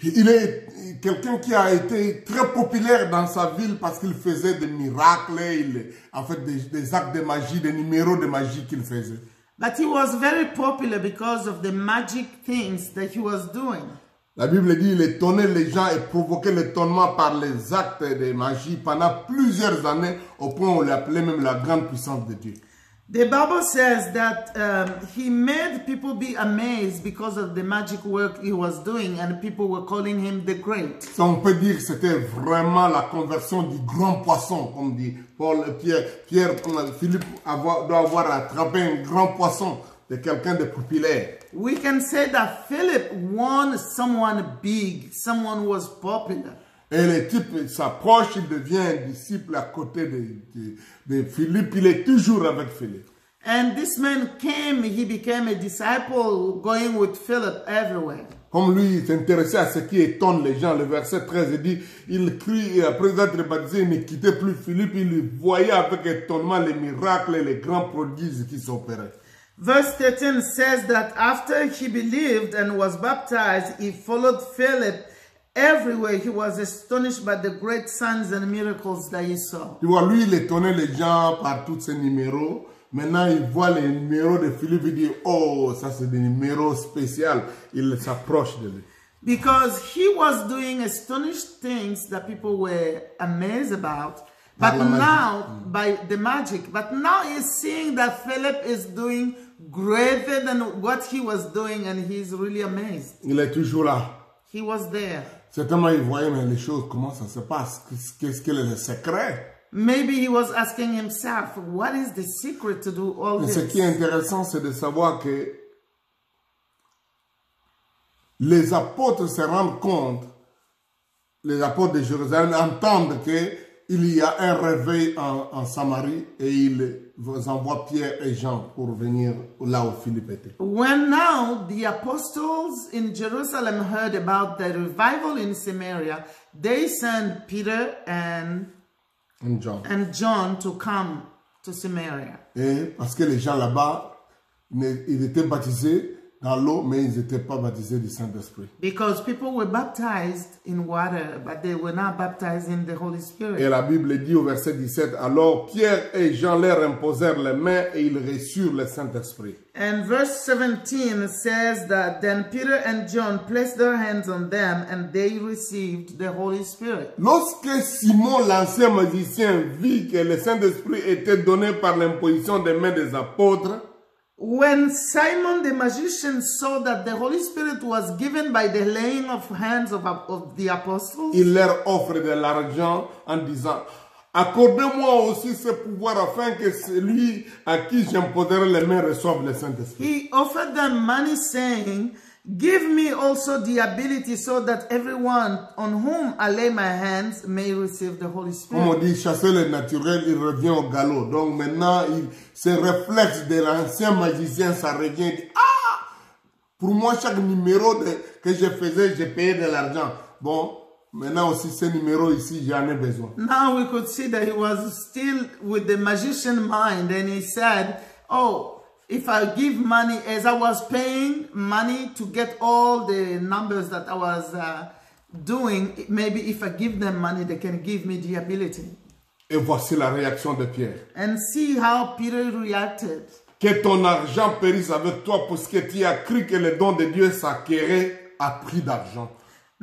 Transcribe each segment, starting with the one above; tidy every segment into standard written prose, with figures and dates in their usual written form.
Il est quelqu'un qui a été très populaire dans sa ville parce qu'il faisait des miracles, en fait des actes de magie, des numéros de magie qu'il faisait. But he was very popular because of the magic things that he was doing. La Bible dit qu'il étonnait les gens et provoquait l'étonnement par les actes de magie pendant plusieurs années, au point où on l'appelait même la grande puissance de Dieu. The Bible says that he made people be amazed because of the magic work he was doing, and people were calling him the Great. Ça, on peut dire que c'était vraiment la conversion du grand poisson, comme dit Philippe doit avoir attrapé un grand poisson de quelqu'un de populaire. We can say that Philip won someone big, someone who was popular. Et le type s'approche, il devient un disciple à côté de Philippe. Il est toujours avec Philippe. And this man came, he became a disciple going with Philip everywhere. Comme lui, il s'intéressait à ce qui étonne les gens. Le verset 13 dit, il crie, et après être baptisé, il ne quittait plus Philippe. Il voyait avec étonnement les miracles et les grands prodiges qui s'opéraient. Verse 13 says that after he believed and was baptized, he followed Philip everywhere. He was astonished by the great signs and miracles that he saw. Tu vois, lui, il étonnait les gens par tous ces numéros. Maintenant, il voit les numéros de Philippe, il dit, oh, ça c'est des numéros spéciaux. Il s'approche de lui. Because he was doing astonished things that people were amazed about. But now, by the magic, but now he's seeing that Philip is doing greater than what he was doing, and he's really amazed. Il est toujours là. He was there. Certainement, il voyait mais les choses, comment ça se passe, qu'est-ce que le secret. Maybe he was asking himself, what is the secret to do all Ce this? qui est intéressant, c'est de savoir que les apôtres se rendent compte, les apôtres de Jérusalem entendent qu'il y a un réveil en Samarie et ils envoient Pierre et Jean pour venir là où Philippe était. When now the apostles in Jerusalem heard about the revival in Samaria, they sent Peter and John to come to Samaria. Et parce que les gens là-bas, ils étaient baptisés dans l'eau, mais ils n'étaient pas baptisés du Saint-Esprit. Because people were baptized in water, but they were not baptized in the Holy Spirit. Et la Bible dit au verset 17, alors Pierre et Jean leur imposèrent les mains et ils reçurent le Saint-Esprit. And verse 17 says that then Peter and John placed their hands on them and they received the Holy Spirit. Lorsque Simon, l'ancien magicien, vit que le Saint-Esprit était donné par l'imposition des mains des apôtres, when Simon the magician saw that the Holy Spirit was given by the laying of hands of the apostles, il leur offre de l'argent en disant, accordez-moi aussi ce pouvoir afin que celui à qui j'imposerai les mains reçoive le Saint-Esprit. He offered them money saying, give me also the ability so that everyone on whom I lay my hands may receive the Holy Spirit. Comme on dit, chasser le naturel, il revient au galop. Donc maintenant, ce réflexe de l'ancien magicien, ça revient. Il dit, ah, pour moi, chaque numéro que je faisais, j'ai payé de l'argent. Bon, maintenant aussi, ce numéro ici, j'en ai besoin. Now we could see that he was still with the magician mind, and he said, oh, if I give money, as I was paying money to get all the numbers that I was doing, maybe if I give them money, they can give me the ability. Et voici la réaction de Pierre. And see how Peter reacted. Que ton argent périsse avec toi parce que tu as cru que le don de Dieu s'acquérait à prix d'argent.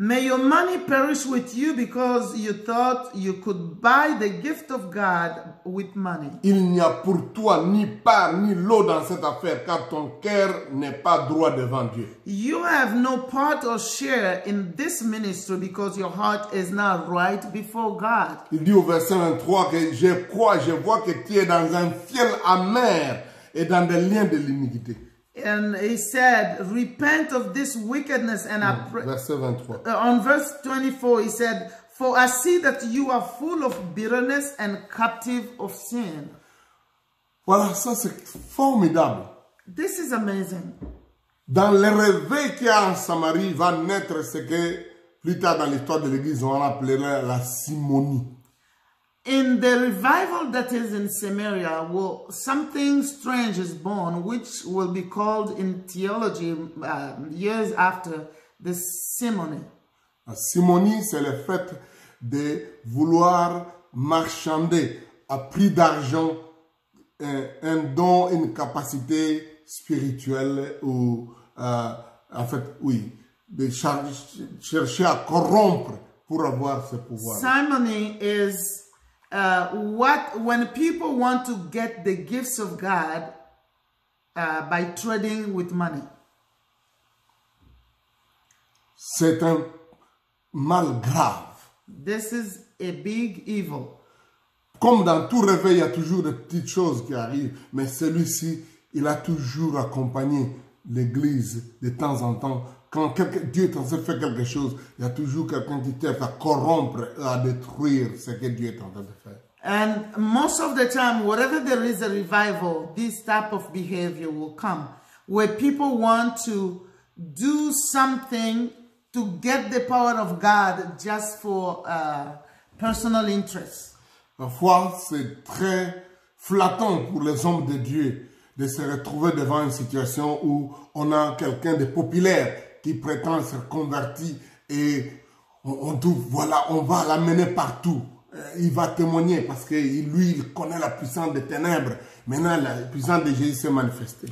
May your money perish with you because you thought you could buy the gift of God with money. Il n'y a pour toi ni part ni lot dans cette affaire car ton cœur n'est pas droit devant Dieu. You have no part or share in this ministry because your heart is not right before God. Il dit au verset 23 que je vois que tu es dans un fiel amer et dans des liens de l'iniquité. And he said, repent of this wickedness. And verset 23. On verse 24, he said, for I see that you are full of bitterness and captive of sin. Voilà, ça c'est formidable. This is amazing. Dans le réveil qu'il y a en Samarie va naître ce que plus tard dans l'histoire de l'Église on appellerait la simonie. In the revival that is in Samaria, well, something strange is born, which will be called in theology years after the simony. La simonie, c'est le fait de vouloir marchander à prix d'argent un don, une capacité spirituelle ou, en fait, oui, de chercher à corrompre pour avoir ce pouvoir. Simony is when people want to get the gifts of God by trading with money. C'est un mal grave. This is a big evil. Comme dans tout réveil, il y a toujours des petites choses qui arrivent, mais celui-ci, il a toujours accompagné l'Église de temps en temps. Quand Dieu est en train de faire quelque chose, il y a toujours quelqu'un qui t'aide à corrompre, à détruire ce que Dieu est en train de faire. And most of the time, wherever there is a revival, this type of behavior will come, where people want to do something to get the power of God just for personal interest. Parfois, c'est très flattant pour les hommes de Dieu de se retrouver devant une situation où on a quelqu'un de populaire qui prétend se convertir et on trouve, voilà, on va l'amener partout. Il va témoigner parce que lui, il connaît la puissance des ténèbres. Maintenant, la puissance de Jésus s'est manifestée.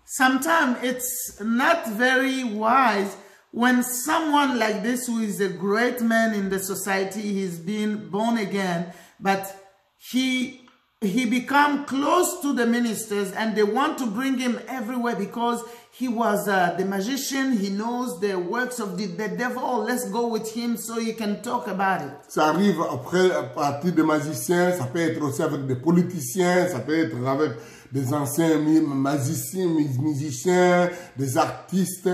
Sometimes it's not very wise when someone like this, who is a great man in the society, he's been born again, but he become close to the ministers and they want to bring him everywhere because he was the magician, he knows the works of the devil. Oh, let's go with him so he can talk about it. Ça arrive après à partir des magiciens, ça peut être aussi avec des politiciens, ça peut être avec des anciens musiciens, des artistes.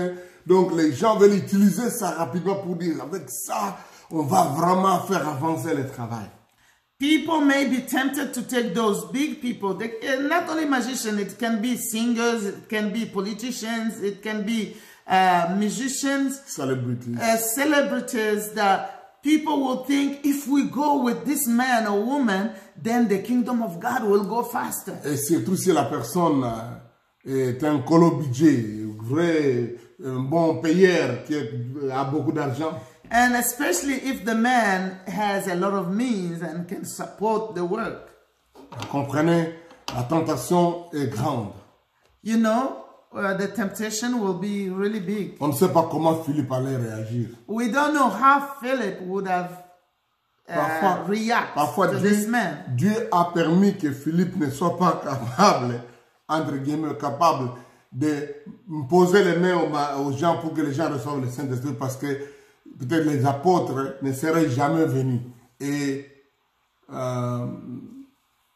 Donc les gens veulent utiliser ça rapidement pour dire, avec ça, on va vraiment faire avancer le travail. People may be tempted to take those big people, not only magicians, it can be singers, it can be politicians, it can be musicians, celebrities, that people will think if we go with this man or woman, then the kingdom of God will go faster. Et surtout si la personne est un colo budget, un bon payeur qui a beaucoup d'argent. And especially if the man has a lot of means and can support the work. Comprenez, la tentation est grande. You know, the temptation will be really big. On ne sait pas comment Philippe allait réagir. We don't know how Philip would have reacted to this man. Dieu a permis que Philippe ne soit pas capable, entre guillemets, capable de poser les mains aux gens pour que les gens reçoivent le Saint-Esprit parce que peut-être les apôtres ne seraient jamais venus. Et on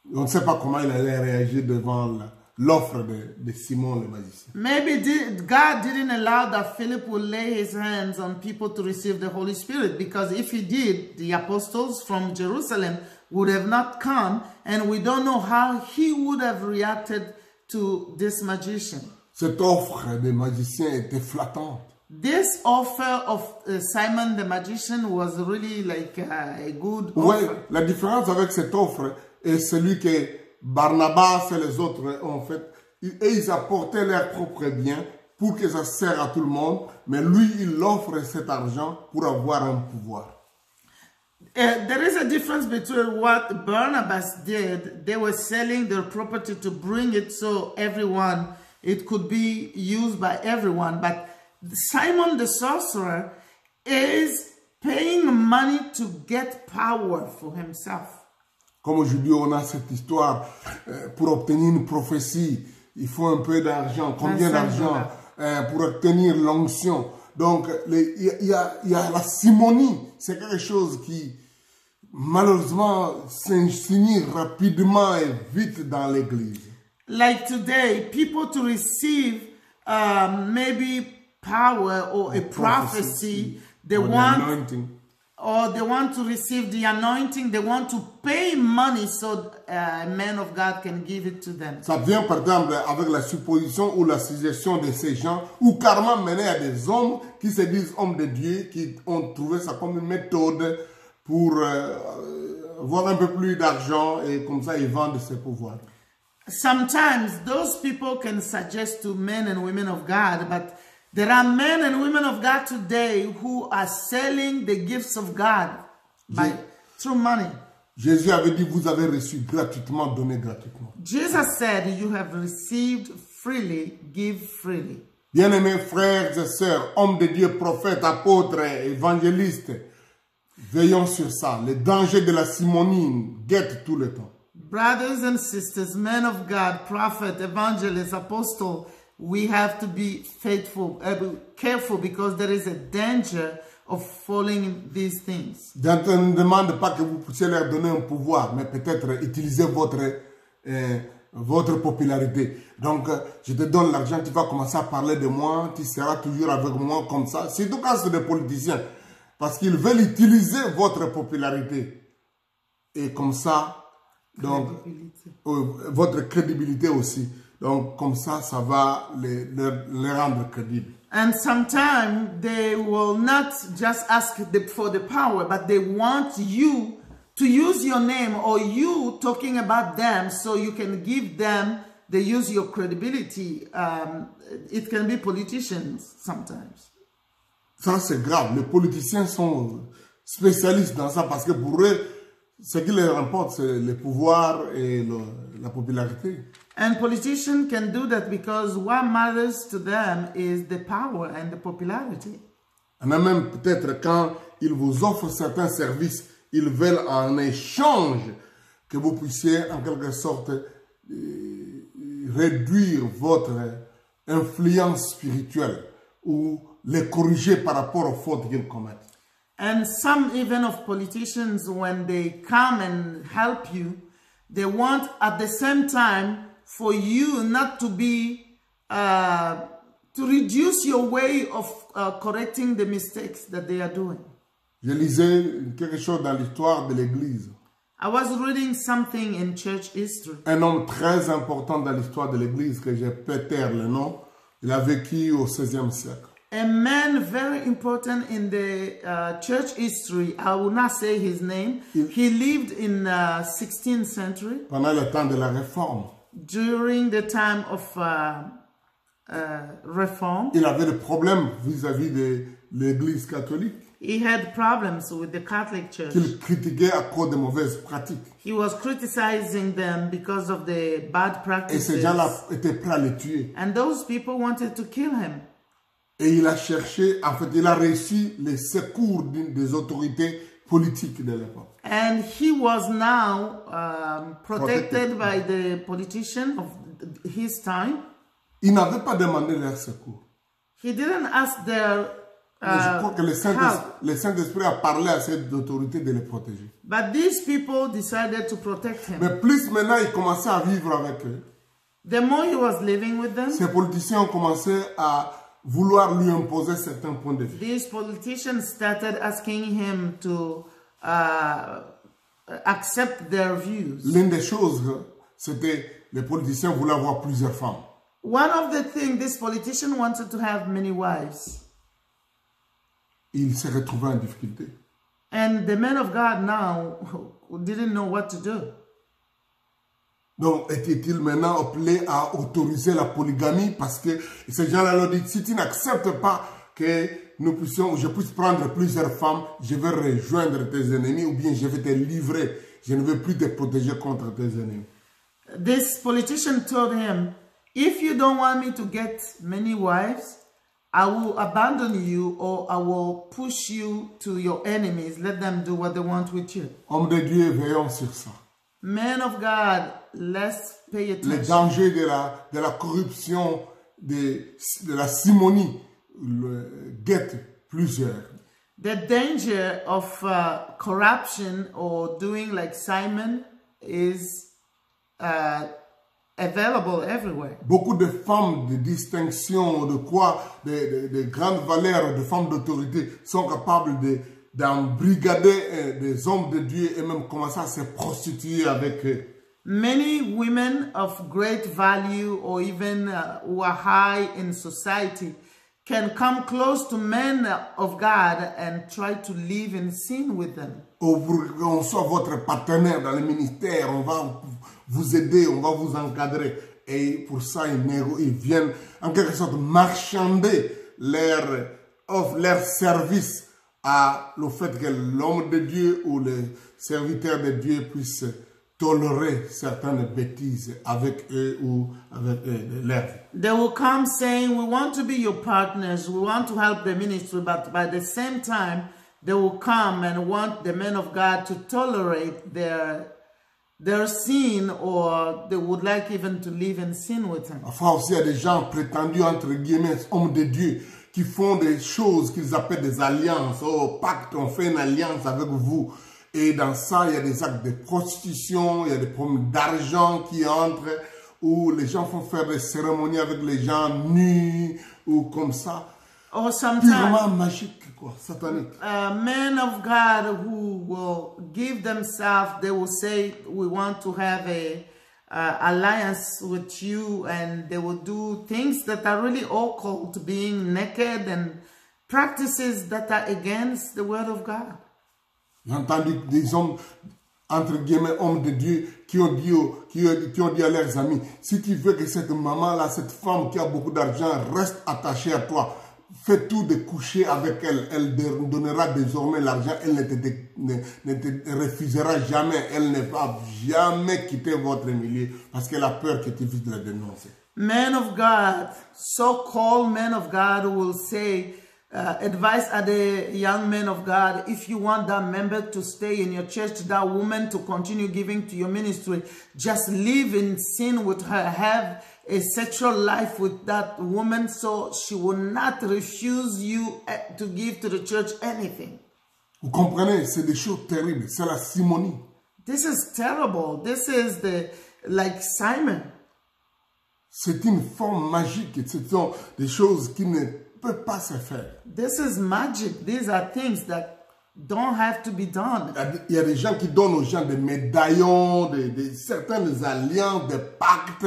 ne sait pas comment il allait réagir devant l'offre de Simon le magicien. Maybe God didn't allow that Philip would lay his hands on people to receive the Holy Spirit, because if he did, the apostles from Jerusalem would have not come, and we don't know how he would have reacted to this magician. Cette offre des magiciens était flattante. This offer of Simon the magician was really like a good Oui, offer. la différence avec cette offre est celui que Barnabas et les autres ont fait. Et ils apportaient leurs propres biens pour que ça sert à tout le monde. Mais lui, il offre cet argent pour avoir un pouvoir. There is a difference between what Barnabas did. They were selling their property to bring it so it could be used by everyone. But Simon the sorcerer is paying money to get power for himself. Comme aujourd'hui, on a cette histoire, pour obtenir une prophétie, il faut un peu d'argent. Combien d'argent pour obtenir l'onction? Donc, il y a la simonie. C'est quelque chose qui, malheureusement, s'insinue rapidement et vite dans l'Église. Like today, people to receive maybe power or a prophecy, they want to receive the anointing, they want to pay money so a man of God can give it to them. Ça vient par exemple avec la supposition ou la suggestion de ces gens, ou carrément mené à des hommes qui se disent hommes de Dieu, qui ont trouvé ça comme une méthode pour avoir un peu plus d'argent et comme ça ils vendent ses pouvoirs. Sometimes those people can suggest to men and women of God, but There are men and women of God today who are selling the gifts of God through money. Jésus avait dit, vous avez reçu gratuitement, donnez gratuitement. Jesus said, you have received freely, give freely. Bien-aimés frères et sœurs, hommes de Dieu, prophètes, apôtres, évangélistes, veillons sur ça. Les dangers de la simonie guettent tout le temps. Brothers and sisters, men of God, prophet, evangelist, apostle, we have to be faithful, careful, because there is a danger of falling in these things. Je ne demande pas que vous puissiez leur donner un pouvoir, mais peut-être utiliser votre popularité. Donc, je te donne l'argent, tu vas commencer à parler de moi, tu seras toujours avec moi comme ça. Surtout quand c'est des politiciens, parce qu'ils veulent utiliser votre popularité. Et comme ça, donc, votre crédibilité aussi. Donc, comme ça, ça va les rendre crédibles. And sometimes they will not just ask for the power, but they want you to use your name or you talking about them so you can give them, they use your credibility. It can be politicians sometimes. Ça, c'est grave. Les politiciens sont spécialistes dans ça parce que pour eux, ce qui leur importe, c'est le pouvoir et la popularité. And politicians can do that because what matters to them is the power and the popularity. On a même peut-être quand ils vous offrent certains services, ils veulent en échange que vous puissiez en quelque sorte réduire votre influence spirituelle ou les corriger par rapport aux fautes qu'ils commettent. And some even of politicians, when they come and help you, they want at the same time for you not to be, to reduce your way of correcting the mistakes that they are doing. Je lisais quelque chose dans l'histoire de l'Église. I was reading something in church history. Un homme très important dans l'histoire de l'Église, que je peux taire le nom, il a vécu au XVIe siècle. A man very important in the church history, I will not say his name, he lived in 16th century. Pendant le temps de la Réforme. During the time of Reform. Il avait des problèmes vis-à-vis de l'Église catholique. He had problems with the Catholic Church. Qu'il critiquait à cause de mauvaises pratiques. He was criticizing them because of the bad practices. Et ces gens-là étaient prêts à le tuer. And those people wanted to kill him. Et il a cherché, en fait, il a reçu les secours des autorités politiques de l'époque. And he was now protected by the politician of his time. Il n'avait pas demandé leur secours. He didn't ask their je crois que le Saint-Esprit a parlé à cette autorité de les protéger. But these people decided to protect him. Mais plus maintenant, il commençait à vivre avec eux. The more he was living with them, ces politiciens ont commencé à vouloir lui imposer certains points de vue. These politicians started asking him to accept their views. L'une des choses, c'était les politiciens voulaient avoir plusieurs femmes. One of the things, this politician wanted to have many wives. Il s'est retrouvé en difficulté. And the man of God now didn't know what to do. Donc, était-il maintenant appelé à autoriser la polygamie parce que ces gens-là leur disent, si tu n'acceptes pas que nous puissions, je puisse prendre plusieurs femmes, je vais rejoindre tes ennemis ou bien je vais te livrer. Je ne vais plus te protéger contre tes ennemis. This politician told him, if you don't want me to get many wives, I will abandon you or I will push you to your enemies. Let them do what they want with you. Homme de Dieu, veillons sur ça. Men of God, let's pay attention. Les dangers de la corruption, de la simonie, guettent plusieurs. The danger of corruption or doing like Simon is available everywhere. Beaucoup de femmes de distinction, de grandes valeurs, de femmes d'autorité sont capables d'embrigader des hommes de Dieu et même commencer à se prostituer avec eux. Many women of great value or even who are high in society can come close to men of God and try to live in sin with them. On soit votre partenaire dans le ministère, on va vous aider, on va vous encadrer. Et pour ça, ils viennent en quelque sorte marchander leur service à le fait que l'homme de Dieu ou le serviteur de Dieu puisse tolérer certaines bêtises avec eux ou avec leur vie. They will come saying, we want to be your partners, we want to help the ministry, but by the same time, they will come and want the men of God to tolerate their sin, or they would like even to live in sin with him. Enfin aussi, il y a des gens prétendus, entre guillemets, hommes de Dieu, qui font des choses qu'ils appellent des alliances. Oh, pacte, on fait une alliance avec vous. Et dans ça, il y a des actes de prostitution, il y a des problèmes d'argent qui entrent, où les gens font faire des cérémonies avec les gens nus, ou comme ça. Or sometimes, purement magique, quoi, satanique. Men of God who will give themselves, they will say, we want to have a alliance with you, and they will do things that are really occult, being naked, and practices that are against the word of God. J'ai entendu des hommes, entre guillemets, hommes de Dieu, qui ont dit à leurs amis, si tu veux que cette maman-là, cette femme qui a beaucoup d'argent, reste attachée à toi, fais tout de coucher avec elle. Elle donnera désormais l'argent, elle ne te refusera jamais. Elle ne va jamais quitter votre milieu parce qu'elle a peur que tu puisses la dénoncer. Men of God, so-called men of God will say, advise other young men of God, if you want that member to stay in your church, that woman to continue giving to your ministry, just live in sin with her, have a sexual life with that woman, so she will not refuse you to give to the church anything. Vous comprenez, c'est des choses terribles, c'est la simonie. This is terrible. This is like Simon. C'est une forme magique, ce sont des choses qui ne peuvent pas se faire. This is magic. These are things that don't have to be done. Il y a des gens qui donnent aux gens des médaillons, certaines alliances, des pactes,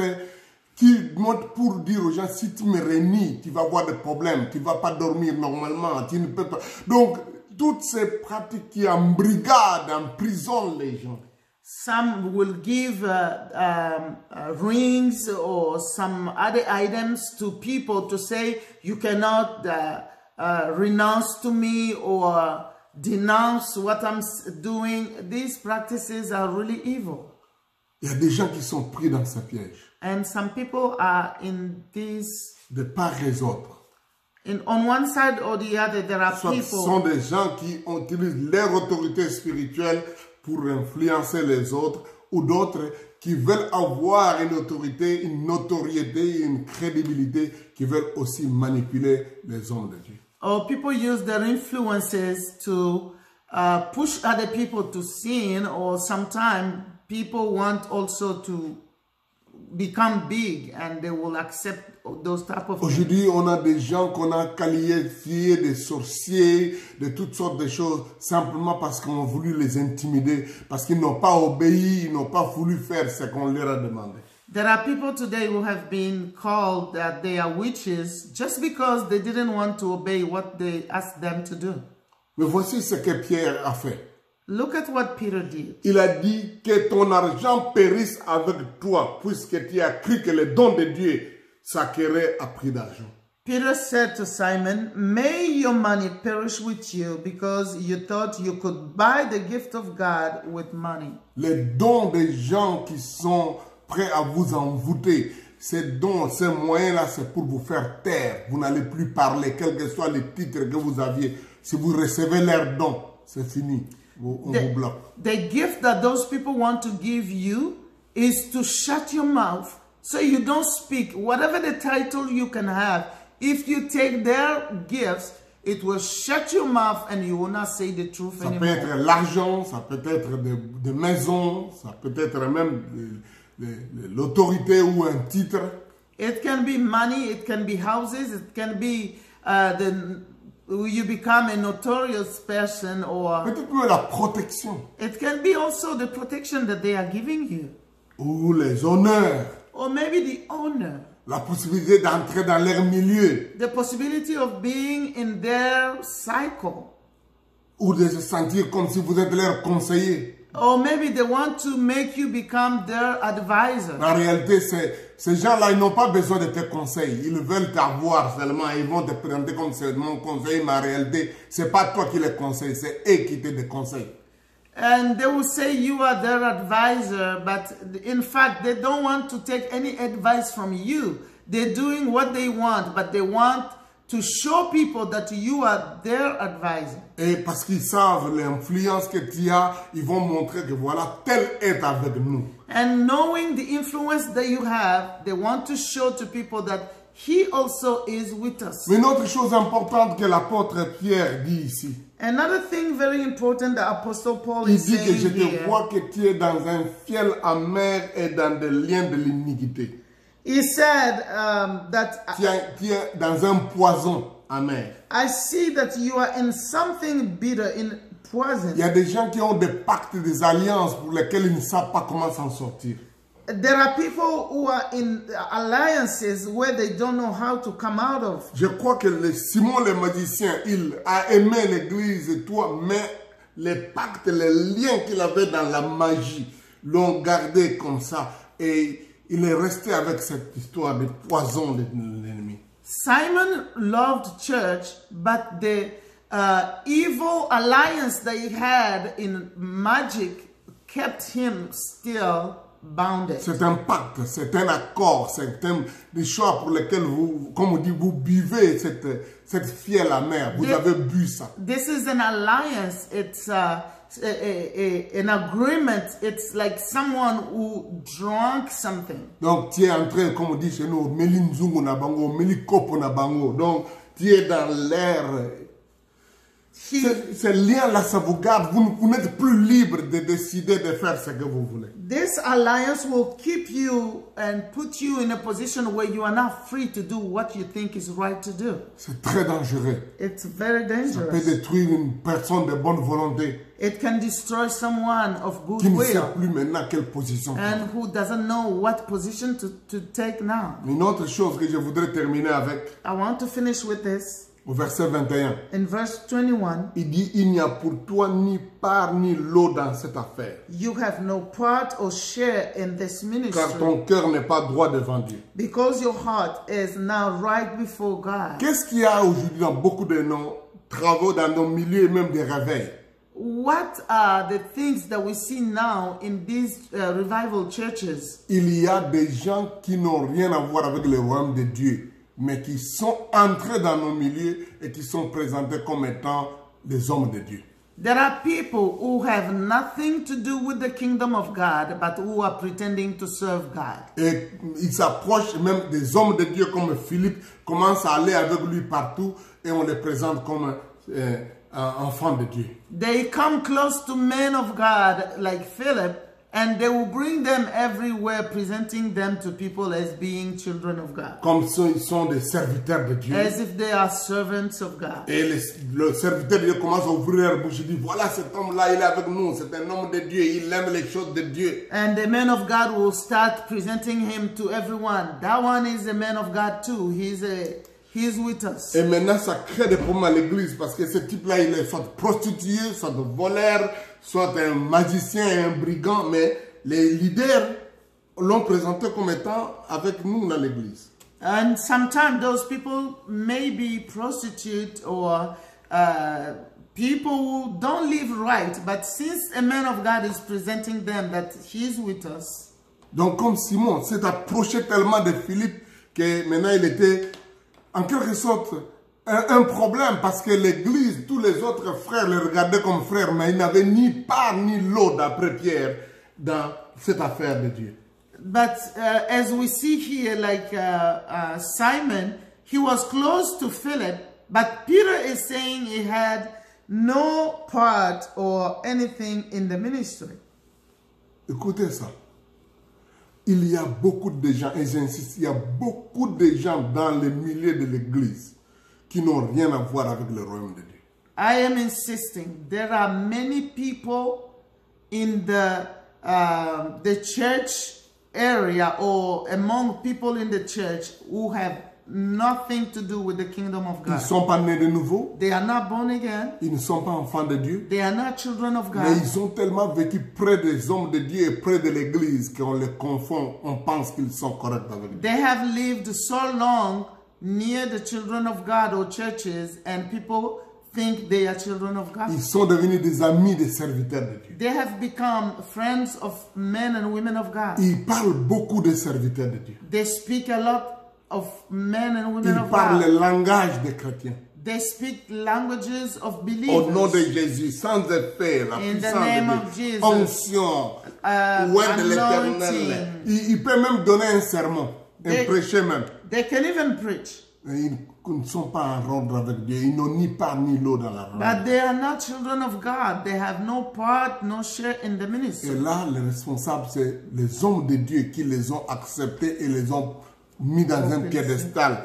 qui montrent pour dire aux gens, si tu me réunis, tu vas avoir des problèmes, tu ne vas pas dormir normalement, tu ne peux pas. Donc, toutes ces pratiques qui embrigadent, emprisonnent les gens. Some will give rings or some other items to people to say, you cannot renounce to me or denounce what I'm doing. These practices are really evil. Il y a des gens qui sont pris dans ce piège. And some people are in this. De part et autres. On one side or the other, there are people. Ce sont des gens qui utilisent leur autorité spirituelle pour influencer les autres, ou d'autres qui veulent avoir une autorité, une notoriété, une crédibilité, qui veulent aussi manipuler les hommes de Dieu. Or people use their influences to push other people to sin, or sometimes people want also to become big and they will accept those type of things. Aujourd'hui, on a des gens qu'on a qualifiés de sorciers, de toutes sortes de choses, simplement parce qu'on a voulu les intimider, parce qu'ils n'ont pas obéi, ils n'ont pas voulu faire ce qu'on leur a demandé. There are people today who have been called that they are witches just because they didn't want to obey what they asked them to do. Mais voici ce que Pierre a fait. Look at what Peter did. Il a dit que ton argent périsse avec toi, puisque tu as cru que le don de Dieu s'acquérait à prix d'argent. Peter said to Simon, may your money perish with you because you thought you could buy the gift of God with money. Les dons des gens qui sont prêts à vous envoûter, ces dons, ces moyens-là, c'est pour vous faire taire. Vous n'allez plus parler, quel que soit le titre que vous aviez. Si vous recevez leurs dons, c'est fini. On vous bloque. The gift that those people want to give you is to shut your mouth so you don't speak. Whatever the title you can have, if you take their gifts, it will shut your mouth and you will not say the truth anymore. Ça peut être l'argent, ça peut être des maisons, ça peut être même l'autorité ou un titre. It can be money, it can be houses, it can be you become a notorious person, or peut-être même la protection. It can be also the protection that they are giving you. Ou les honneurs. Or maybe the honor. La possibilité d'entrer dans leur milieu. The possibility of being in their cycle. Ou de se sentir comme si vous êtes leur conseiller. Or maybe they want to make you become their advisor. En réalité, ces gens-là, ils n'ont pas besoin de tes conseils. Ils veulent t'avoir seulement. Ils vont te présenter comme c'est mon conseil, mais en réalité, c'est pas toi qui les conseilles, c'est eux qui te déconseillent. And they will say you are their advisor, but in fact, they don't want to take any advice from you. They're doing what they want, but they want to show people that you are their advisor. Et parce qu'ils savent l'influence que tu as, ils vont montrer que voilà, tel est avec nous. And knowing the influence that you have, they want to show to people that he also is with us. Mais une autre chose importante que l'apôtre Pierre dit ici, Another thing very important that Apostle Paul il is dit que je saying te here, vois que tu es dans un fiel amer et dans des liens de l'iniquité. he said that Tu es dans un poison amer. I see that you are in something bitter, in poison. Il y a des gens qui ont des pactes, des alliances pour lesquels ils ne savent pas comment s'en sortir. There are people who are in alliances where they don't know how to come out of. Je crois que Simon le magicien, il a aimé l'église et toi, mais les pactes, les liens qu'il avait dans la magie l'ont gardé comme ça. Et il est resté avec cette histoire de poison de l'ennemi. Simon loved church, but the evil alliance that he had in magic kept him still bounded. C'est un pacte, c'est un accord, c'est des choix pour lesquels vous, comme on dit, vous buvez cette fiel amère. Vous avez bu ça. This is an alliance. It's an agreement. It's like someone who drank something. Donc, tu es en train, comme on dit chez nous, melinzungu na bango, melikopo na bango. Donc, tu es dans l'air. Ces liens-là, ça vous garde. Vous n'êtes plus libre de décider de faire ce que vous voulez. This alliance will keep you and put you in a position where you are not free to do what you think is right to do. C'est très dangereux. It's very Ça peut dangerous. détruire une personne de bonne volonté It can destroy someone of qui ne sait goodwill plus maintenant quelle position prendre. and who doesn't know what position to take now. Une autre chose que je voudrais terminer avec, I want to finish with this. au verset 21, In verse 21, il dit, il n'y a pour toi ni part ni lot dans cette affaire, you have no part or share in this car ministry ton cœur n'est pas droit devant Dieu. because your heart is now right before God. Qu'est-ce qu'il y a aujourd'hui dans beaucoup de nos travaux, dans nos milieux et même des réveils? What are the things that we see now in these revival churches? Il y a des gens qui n'ont rien à voir avec le royaume de Dieu, mais qui sont entrés dans nos milieux et qui sont présentés comme étant les hommes de Dieu. There are people who have nothing to do with the kingdom of God, but who are pretending to serve God. Et ils s'approchent même des hommes de Dieu comme Philippe, commencent à aller avec lui partout et on les présente comme enfants de Dieu. They come close to men of God like Philip, and they will bring them everywhere, presenting them to people as being children of God. Comme ils sont des serviteurs de Dieu. As if they are servants of God. Et le serviteur de Dieu commence à ouvrir la bouche et dit, voilà cet homme-là, il est avec nous, c'est un homme de Dieu, il aime les choses de Dieu. And the man of God will start presenting him to everyone. That one is a man of God too. He's with us. Et maintenant, ça crée des problèmes à l'église parce que ce type-là, il est soit prostitué, soit voleur, soit un magicien, un brigand, mais les leaders l'ont présenté comme étant avec nous dans l'église. And sometimes those people may be prostitutes or people who don't live right, but since a man of God is presenting them that he's with us. Donc, comme Simon s'est approché tellement de Philippe que maintenant il était en quelque sorte un problème parce que l'église, tous les autres frères le regardaient comme frères, mais ils n'avaient ni part ni lot d'après Pierre dans cette affaire de Dieu. But as we see here, like Simon, he was close to Philip, but Peter is saying he had no part or anything in the ministry. Écoutez ça. Il y a beaucoup de gens, et j'insiste, il y a beaucoup de gens dans les milieux de l'église qui n'ont rien à voir avec le royaume de Dieu. I am insisting. There are many people in the church area or among people in the church who have nothing to do with the kingdom of Ils ne God. sont pas nés de nouveau. They are not born again. Ils ne sont pas enfants de Dieu. They are not children of Mais God. ils ont tellement vécu près des hommes de Dieu et près de l'église qu'on les confond. On pense qu'ils sont corrects avec Dieu. They have lived so long near the children of God or churches, and people think they are children of God. Ils sont devenus des amis des serviteurs de Dieu. They have become friends of men and women of God. Ils parlent beaucoup des serviteurs de Dieu. They speak a lot of men and women Ils of parlent God. le langage des chrétiens. They speak languages of Au nom de believers. Jésus, sans effet, la In the puissance name de of Dieu, Jesus. onction, ouais de l'éternel. Anointing. Il peut même donner un sermon, un They- prêcher même. They can even preach. Mais ils ne sont pas en ordre avec Dieu. Ils n'ont ni part ni l'eau dans la range. But they are not children of God. They have no part, no share in the Et ministry. là, les responsables, c'est les hommes de Dieu qui les ont acceptés et les ont mis dans un piédestal.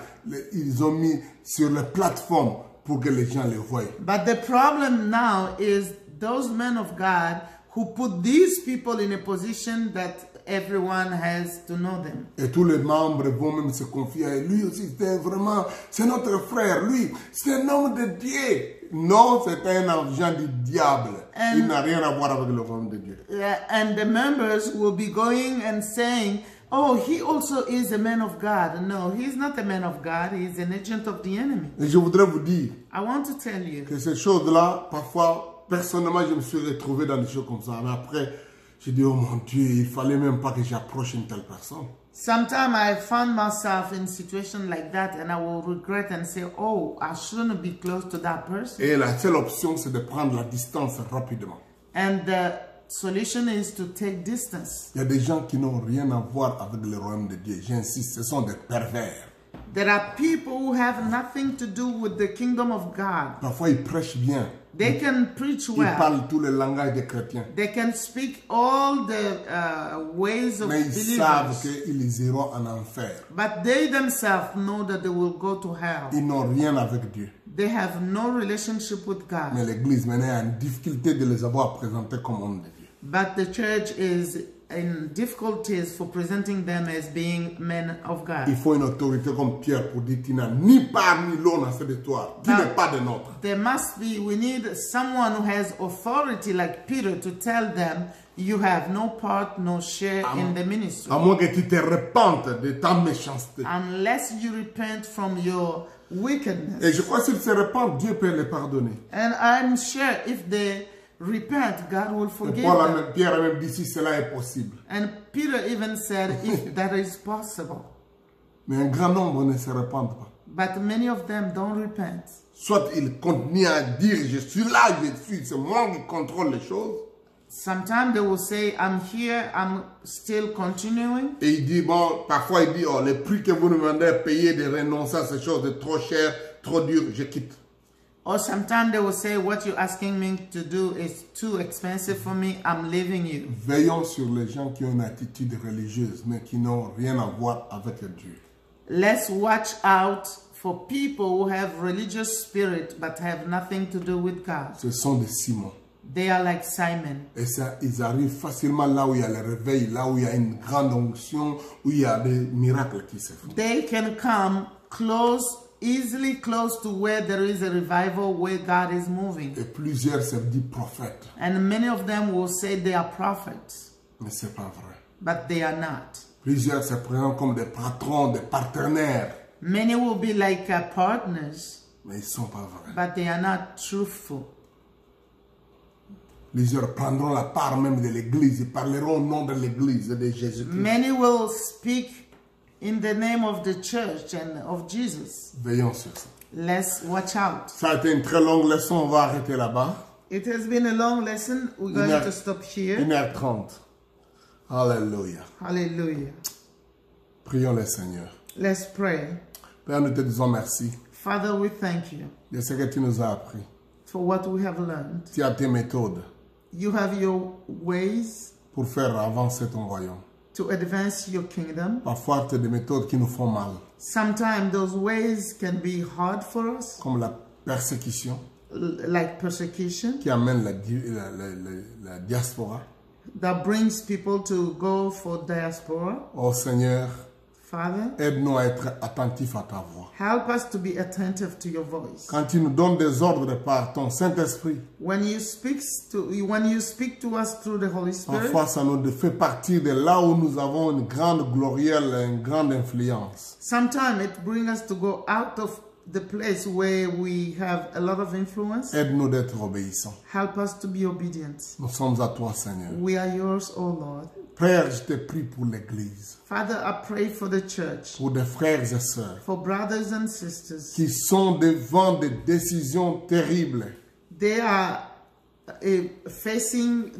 Ils ont mis sur les plateformes pour que les gens les voient. But the problem now is those men of God who put these people in a position that everyone has to know them. Et tous les membres vont même se confier à lui aussi. C'est notre frère. Lui, c'est un homme de Dieu. Non, c'est un agent du diable. Il n'a rien à voir avec le royaume de Dieu. And the members will be going and saying, oh, he also is a man of God. No, he's not a man of God. He's an agent of the enemy. Et je voudrais vous dire I want to tell you que ces choses-là, parfois, personnellement, je me suis retrouvé dans des choses comme ça. Mais après, j'ai dit, oh mon Dieu, il fallait même pas que j'approche une telle personne. sometimes I found myself in a situation like that, and I will regret and say, oh, I shouldn't be close to that person. Et la seule option, c'est de prendre la distance rapidement. And the solution is to take distance. Il y a des gens qui n'ont rien à voir avec le royaume de Dieu. J'insiste, ce sont des pervers. There are people who have nothing to do with the kingdom of God. Parfois, ils prêchent bien. They can preach Ils well. parlent tout le langage des chrétiens. They can speak all the ways of Mais ils savent believers. qu'ils iront en enfer. But they themselves know that they will go to hell. Ils n'ont rien avec Dieu. They have no relationship with God. Mais l'Église maintenant est en difficulté de les avoir présentés comme hommes de Dieu. But the church is in difficulties for presenting them as being men of God. Il faut une autorité comme Pierre pour dire qu'il n'a ni part ni l'eau dans cette histoire, qui n'est pas de nôtre. We need someone who has authority like Peter to tell them, you have no part, no share in the ministry. À moins que tu te repentes de ta méchanceté. Unless you repent from your wickedness. Et je crois que s'ils se repentent, Dieu peut les pardonner. And I'm sure if they repent, God will Et forgive Paul a them. même, Pierre a même dit si cela est possible. And Peter even said, if that is possible. Mais un grand nombre ne se repentent pas. But many of them don't repent. Soit ils continuent à dire je suis là, c'est moi qui contrôle les choses. Sometimes they will say, I'm here, I'm still continuing. Et il dit, bon, parfois il dit, oh, les prix que vous nous demandez à payer de renoncer à ces choses de trop cher, trop dur, je quitte. Or sometimes they will say, what you're asking me to do is too expensive for me, I'm leaving you. Veillons sur les gens qui ont une attitude religieuse, mais qui n'ont rien à voir avec Dieu. Let's watch out for people who have religious spirit but have nothing to do with God. Ce sont des Simons. They are like Simon. Et ça, ils arrivent facilement là où il y a le réveil, là où il y a une grande onction, où il y a des miracles qui se font. They can come easily close to where there is a revival, where God is moving. Et plusieurs se disent prophètes, And many of them will say they are prophets, mais ce n'est pas vrai. but they are not. Plusieurs se présentent comme des patrons, des partenaires, Many will be like partners, mais ils ne sont pas vrais. but they are not truthful. Plusieurs prendront la part même de l'Église, ils parleront au nom de l'Église et de Jésus-Christ. Many will speak in the name of the church and of Jesus. Veillons sur ça. Let's watch out. Ça a été une très longue leçon, on va arrêter là-bas. It has been a long lesson. We're going to stop here. 1h30. Alléluia. Hallelujah. Prions le Seigneur. Let's pray. Père, nous te disons merci Father, we thank you de ce que tu nous as appris. for what we have learned. Tu as tes méthodes You have your ways pour faire avancer ton royaume. to advance your kingdom. Parfois, tu as des méthodes qui nous font mal, Sometimes those ways can be hard for us, comme la persécution like persecution, qui amène la diaspora. that brings people to go for diaspora. Oh Seigneur, Father, aide-nous à être attentifs à ta voix. help us to be attentive to your voice. Quand tu nous donnes des ordres par ton Saint-Esprit, When you speak to us through the Holy Spirit, parfois ça nous fait partir de là où nous avons une grande gloriole, une grande influence. sometimes it brings us to go out of the place where we have a lot of influence. Aide-nous d'être obéissants. Help us to be obedient. Nous sommes à toi, Seigneur. We are yours, O Lord. Père, je te prie pour l'Église, Father, I pray for the church, pour des frères et sœurs for brothers and sisters. qui sont devant des décisions terribles They are facing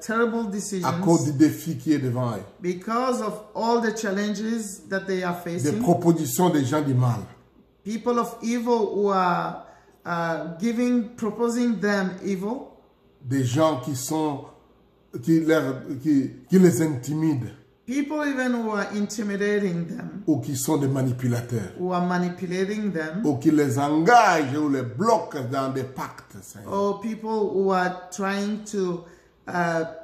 terrible à cause decisions du défi qui est devant eux. because of all the challenges that they are Des facing. propositions des gens du mal. People of evil who are proposing them evil. Des gens qui les intimident People even who are intimidating them, ou qui sont des manipulateurs who are manipulating them, ou qui les engagent ou les bloquent dans des pactes, Seigneur. or people who are trying to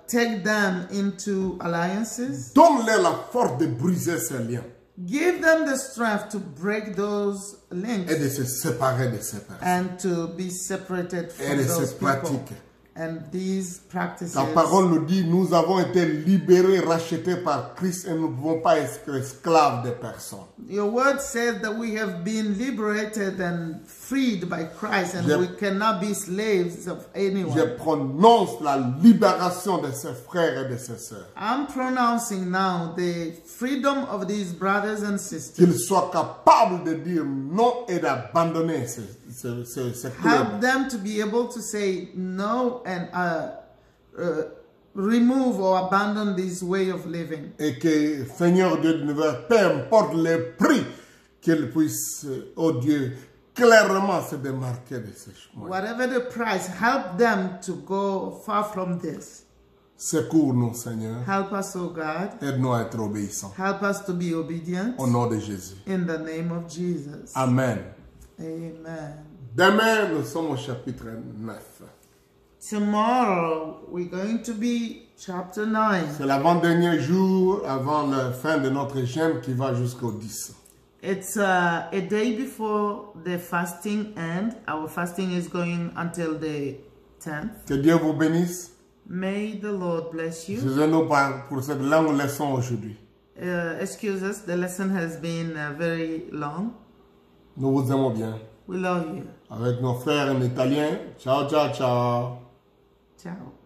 take them into alliances. Donne-leur la force de briser ces liens Give them the strength to break those links et de se séparer de ces personnes and to be separated et from de those ces people. pratiques. And these practices. Ta parole nous dit, nous avons été libérés, rachetés par Christ et nous ne pouvons pas être esclaves de personne. Your word says that we have been liberated and freed by Christ, and we cannot be slaves of Je anyone. prononce la libération de ces frères et de ces sœurs. I'm pronouncing now the freedom of these brothers and sisters. Qu'ils soient capables de dire non et d'abandonner ce club. Help them to be able to say no and remove or abandon this way of living. Et que, Seigneur Dieu de l'univers, peu importe le prix, qu'ils puissent, oh Dieu, clairement se démarquer de ce chemin. Whatever the price, help them to go far from this. Secours-nous, Seigneur. Help us, O God. Aide-nous à être obéissants. Help us to be obedient. Au nom de Jésus. In the name of Jesus. Amen. Amen. Demain, nous sommes au chapitre 9. Tomorrow, we're going to be chapter 9. C'est l'avant-dernier jour avant la fin de notre jeûne qui va jusqu'au 10. It's a day before the fasting end. Our fasting is going until the 10th. Que Dieu vous bénisse. May the Lord bless you. Excusez-nous pour cette longue leçon aujourd'hui. Excuse us, the lesson has been very long. Nous vous aimons bien. We love you. Avec nos frères en italien. Ciao, ciao, ciao. Ciao.